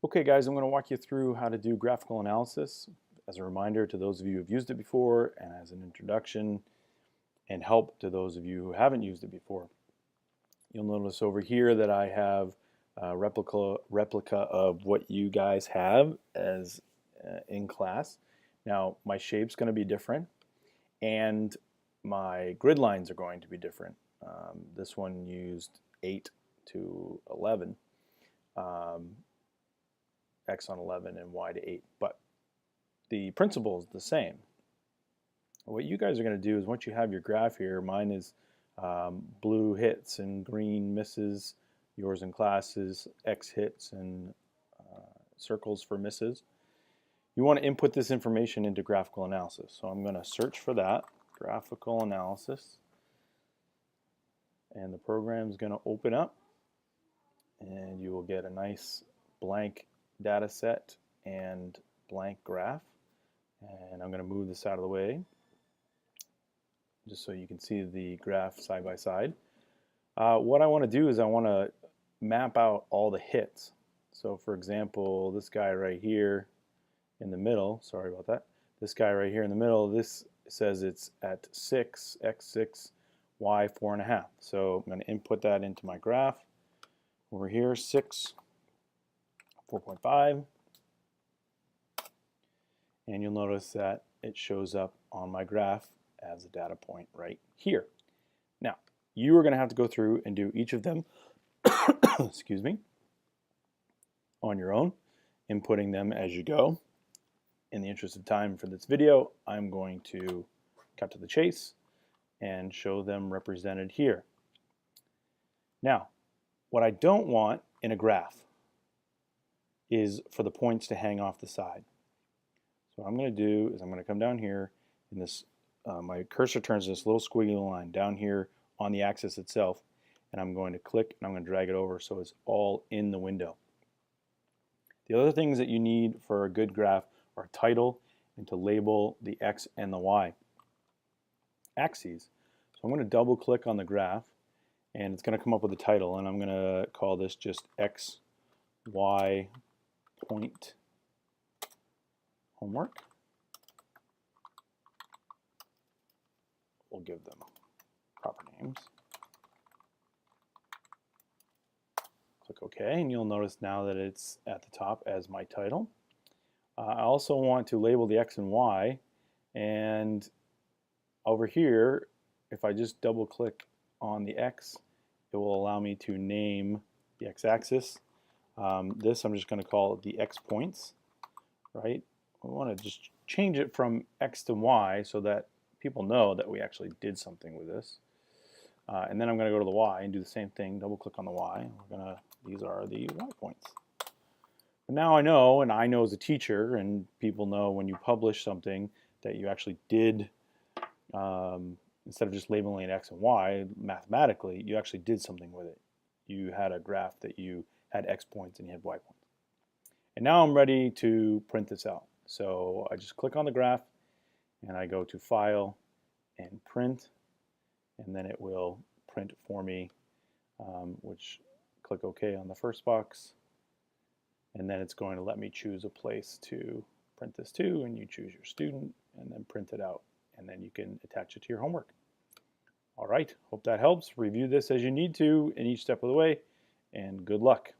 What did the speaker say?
Okay guys, I'm going to walk you through how to do graphical analysis as a reminder to those of you who have used it before and as an introduction and help to those of you who haven't used it before. You'll notice over here that I have a replica of what you guys have as in class. Now my shape's going to be different and my grid lines are going to be different. This one used 8 to 11. X on 11 and Y to 8, but the principle is the same. What you guys are going to do is once you have your graph here, mine is blue hits and green misses, yours in class is X hits and circles for misses. You want to input this information into graphical analysis. So I'm going to search for that, graphical analysis, and the program is going to open up and you will get a nice blank data set and blank graph, and I'm going to move this out of the way just so you can see the graph side by side. What I want to do is I want to map out all the hits. So for example, this guy right here in the middle, sorry about that, this guy right here in the middle, this says it's at 6, x6, y 4.5. So I'm going to input that into my graph over here, 6, 4.5, and you'll notice that it shows up on my graph as a data point right here. Now, you are going to have to go through and do each of them excuse me, on your own, inputting them as you go. In the interest of time for this video, I'm going to cut to the chase and show them represented here. Now, what I don't want in a graph is for the points to hang off the side. So what I'm going to do is I'm going to come down here and this my cursor turns this little squiggly line down here on the axis itself, and I'm going to click and I'm going to drag it over so it's all in the window. The other things that you need for a good graph are a title and to label the X and the Y axes. So I'm going to double click on the graph and it's going to come up with a title, and I'm going to call this just X, Y, point homework. We'll give them proper names. Click OK, and you'll notice now that it's at the top as my title. I also want to label the X and Y, and over here, if I just double click on the X, it will allow me to name the X-axis. This I'm just going to call the X points, right? We want to just change it from X to Y so that people know that we actually did something with this. And then I'm going to go to the Y and do the same thing. Double click on the Y. These are the Y points. But now I know, and I know as a teacher, and people know when you publish something that you actually did, instead of just labeling it X and Y, mathematically, you actually did something with it. You had a graph that you had X points and you had Y points. And now I'm ready to print this out. So I just click on the graph and I go to File and Print, and then it will print for me, which click OK on the first box, and then it's going to let me choose a place to print this to, and you choose your student and then print it out, and then you can attach it to your homework. All right, hope that helps. Review this as you need to in each step of the way, and good luck.